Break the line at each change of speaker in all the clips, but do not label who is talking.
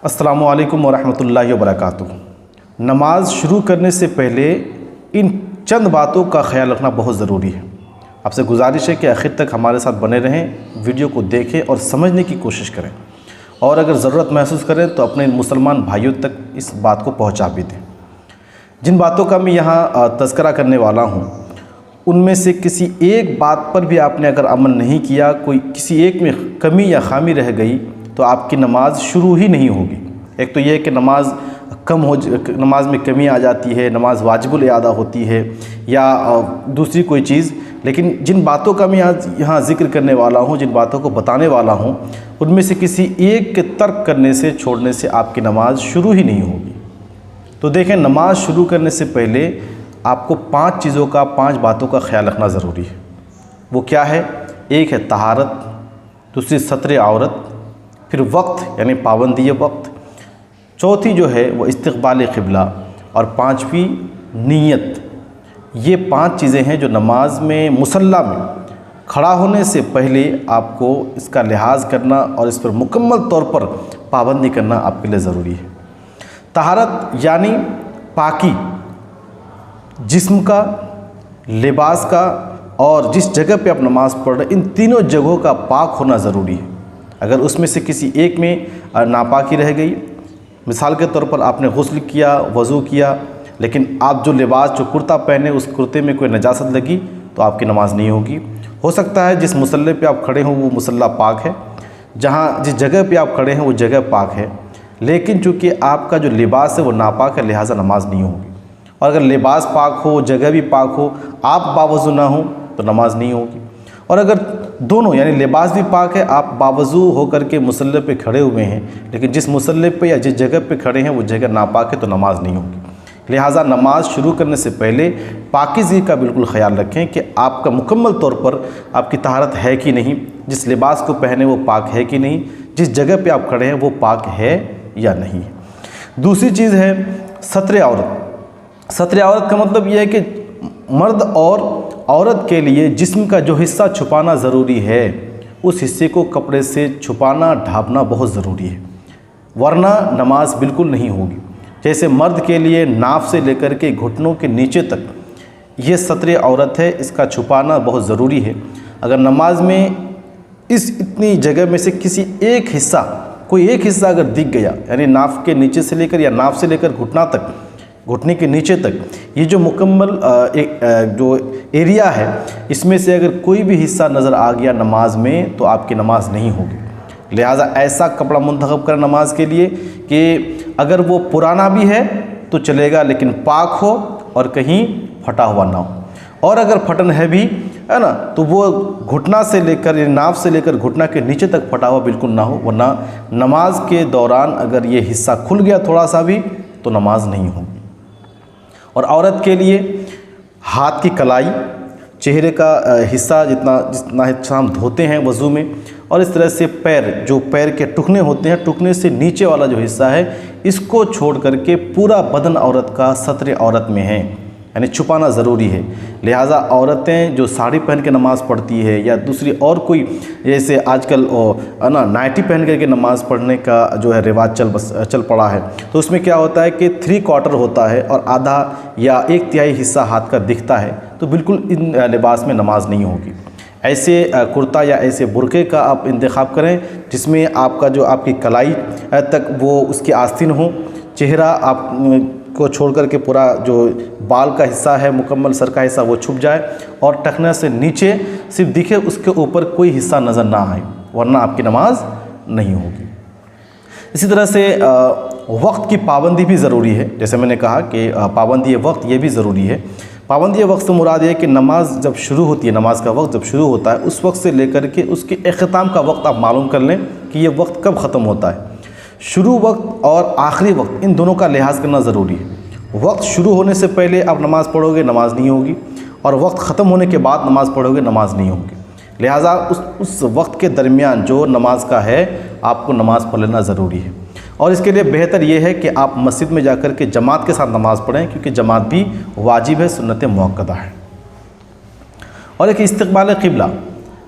अस्सलामु अलैकुम वरहमतुल्लाहि वबरकातुहू। नमाज शुरू करने से पहले इन चंद बातों का ख्याल रखना बहुत ज़रूरी है। आपसे गुजारिश है कि आखिर तक हमारे साथ बने रहें, वीडियो को देखें और समझने की कोशिश करें, और अगर ज़रूरत महसूस करें तो अपने मुसलमान भाइयों तक इस बात को पहुंचा भी दें। जिन बातों का मैं यहाँ तज़किरा करने वाला हूँ, उनमें से किसी एक बात पर भी आपने अगर अमल नहीं किया, कोई किसी एक में कमी या खामी रह गई, तो आपकी नमाज शुरू ही नहीं होगी। एक तो ये है कि नमाज में कमी आ जाती है, नमाज वाजिबुल इआदा होती है, या दूसरी कोई चीज़। लेकिन जिन बातों का मैं यहाँ ज़िक्र करने वाला हूँ, जिन बातों को बताने वाला हूँ, उनमें से किसी एक के तर्क करने से, छोड़ने से आपकी नमाज शुरू ही नहीं होगी। तो देखें, नमाज शुरू करने से पहले आपको 5 बातों का ख्याल रखना ज़रूरी है। वो क्या है? एक है तहारत, दूसरी सत्र औरत, फिर वक्त यानी पाबंदी वक्त, चौथी जो है वो इस्तक़बाल क़िबला, और 5वीं नीयत। ये 5 चीज़ें हैं जो नमाज में मुसल्ला में खड़ा होने से पहले आपको इसका लिहाज करना और इस पर मुकम्मल तौर पर पाबंदी करना आपके लिए ज़रूरी है। तहारत यानी पाकी, जिस्म का, लिबास का, और जिस जगह पे आप नमाज़ पढ़ रहे, इन तीनों जगहों का पाक होना ज़रूरी है। अगर उसमें से किसी एक में नापाकी रह गई, मिसाल के तौर पर आपने गुस्ल किया, वज़ू किया, लेकिन आप जो लिबास, जो कुर्ता पहने, उस कुर्ते में कोई नजासत लगी, तो आपकी नमाज नहीं होगी। हो सकता है जिस मुसल्ले पे आप खड़े हों वो मुसल्ला पाक है, जिस जगह पे आप खड़े हैं वो जगह पाक है, लेकिन चूँकि आपका जो लिबास है वो नापाक है, लिहाजा नमाज नहीं होगी। और अगर लिबास पाक हो, जगह भी पाक हो, आप बावज़ू ना हो, तो नमाज नहीं होगी। और अगर दोनों यानी लिबास भी पाक है, आप बावज़ू होकर के मुसल्ले पे खड़े हुए हैं, लेकिन जिस मुसल्ले पे या जिस जगह पे खड़े हैं वो जगह नापाक है, तो नमाज नहीं होगी। लिहाजा नमाज शुरू करने से पहले पाकीज़गी का बिल्कुल ख्याल रखें कि आपका मुकम्मल तौर पर आपकी तहारत है कि नहीं, जिस लिबास को पहने वो पाक है कि नहीं, जिस जगह पे आप खड़े हैं वो पाक है या नहीं। दूसरी चीज़ है सत्र औरत। सत्र औरत का मतलब यह है कि मर्द और औरत के लिए जिस्म का जो हिस्सा छुपाना ज़रूरी है, उस हिस्से को कपड़े से छुपाना, ढाँपना बहुत ज़रूरी है, वरना नमाज बिल्कुल नहीं होगी। जैसे मर्द के लिए नाफ से लेकर के घुटनों के नीचे तक ये सत्र औरत है, इसका छुपाना बहुत ज़रूरी है। अगर नमाज में इतनी जगह में से किसी एक हिस्सा, कोई एक हिस्सा अगर दिख गया, यानी नाफ के नीचे से लेकर या नाफ से लेकर घुटना तक, घुटने के नीचे तक, ये जो मुकम्मल जो एरिया है, इसमें से अगर कोई भी हिस्सा नज़र आ गया नमाज में, तो आपकी नमाज नहीं होगी। लिहाजा ऐसा कपड़ा मुंतखब करें नमाज के लिए कि अगर वो पुराना भी है तो चलेगा, लेकिन पाक हो और कहीं फटा हुआ ना हो। और अगर फटन है भी, है ना, तो वो घुटना से लेकर, नाफ से लेकर घुटना के नीचे तक फटा हुआ बिल्कुल ना हो, वरना नमाज के दौरान अगर ये हिस्सा खुल गया थोड़ा सा भी, तो नमाज नहीं होगी। और औरत के लिए हाथ की कलाई, चेहरे का हिस्सा, जितना हिस्सा हम धोते हैं वज़ू में, और इस तरह से पैर, जो पैर के टुकने होते हैं, टुकने से नीचे वाला जो हिस्सा है, इसको छोड़ करके पूरा बदन औरत का सत्र औरत में है, यानी छुपाना ज़रूरी है। लिहाजा औरतें जो साड़ी पहन के नमाज़ पढ़ती है, या दूसरी और कोई, जैसे आजकल नाइटी पहन करके नमाज़ पढ़ने का जो है रिवाज चल पड़ा है, तो उसमें क्या होता है कि 3/4 होता है और आधा या 1/3 हिस्सा हाथ का दिखता है, तो बिल्कुल इन लिबास में नमाज नहीं होगी। ऐसे कुर्ता या ऐसे बुरके का आप इंतखाब करें जिसमें आपका जो आपकी कलाई तक वो उसकी आस्तीन हो, चेहरा आप को छोड़ कर के पूरा जो बाल का हिस्सा है, मुकम्मल सर का हिस्सा वो छुप जाए, और टखने से नीचे सिर्फ दिखे, उसके ऊपर कोई हिस्सा नज़र ना आए, वरना आपकी नमाज नहीं होगी। इसी तरह से वक्त की पाबंदी भी ज़रूरी है। जैसे मैंने कहा कि पाबंदी वक्त ये भी ज़रूरी है। पाबंदी वक्त से मुराद ये है कि नमाज जब शुरू होती है, नमाज का वक्त जब शुरू होता है, उस वक्त से लेकर के उसके इख्तिताम का वक्त आप मालूम कर लें कि ये वक्त कब ख़त्म होता है। शुरू वक्त और आखिरी वक्त, इन दोनों का लिहाज करना ज़रूरी है। वक्त शुरू होने से पहले आप नमाज़ पढ़ोगे, नमाज नहीं होगी, और वक्त ख़त्म होने के बाद नमाज़ पढ़ोगे, नमाज नहीं होगी। लिहाजा उस वक्त के दरमियान जो नमाज का है, आपको नमाज़ पढ़ लेना ज़रूरी है। और इसके लिए बेहतर ये है कि आप मस्जिद में जाकर के जमात के साथ नमाज़ पढ़ें, क्योंकि जमात भी वाजिब है, सुन्नत मुअक्कदा है। और एक इस्तक़बाल क़िबला।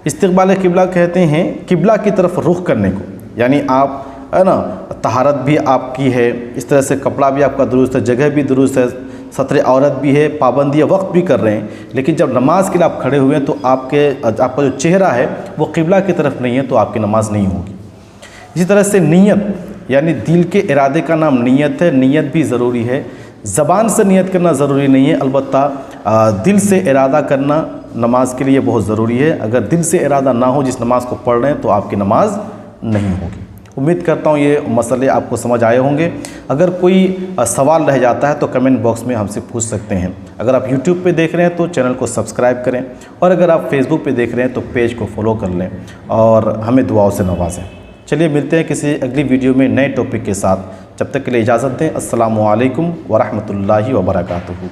इस्तक़बाल क़िबला कहते हैं किबला की तरफ रुख करने को, यानी आप है ना, तहारत भी आपकी है, इस तरह से कपड़ा भी आपका दुरुस्त है, जगह भी दुरुस्त है, सत्र औरत भी है, पाबंदी वक्त भी कर रहे हैं, लेकिन जब नमाज के लिए आप खड़े हुए हैं तो आपका जो चेहरा है वो क़िबला की तरफ नहीं है, तो आपकी नमाज नहीं होगी। इसी तरह से नीयत, यानी दिल के इरादे का नाम नीयत है, नीयत भी ज़रूरी है। ज़बान से नीयत करना ज़रूरी नहीं है, अलबत्ता दिल से इरादा करना नमाज के लिए बहुत ज़रूरी है। अगर दिल से इरादा ना हो जिस नमाज़ को पढ़ रहे हैं तो आपकी नमाज नहीं होगी। उम्मीद करता हूँ ये मसले आपको समझ आए होंगे। अगर कोई सवाल रह जाता है तो कमेंट बॉक्स में हमसे पूछ सकते हैं। अगर आप यूट्यूब पे देख रहे हैं तो चैनल को सब्सक्राइब करें, और अगर आप फेसबुक पे देख रहे हैं तो पेज को फॉलो कर लें और हमें दुआओं से नवाजें। चलिए मिलते हैं किसी अगली वीडियो में नए टॉपिक के साथ। जब तक के लिए इजाज़त दें। अस्सलामु अलैकुम व रहमतुल्लाहि व बरकातुहू।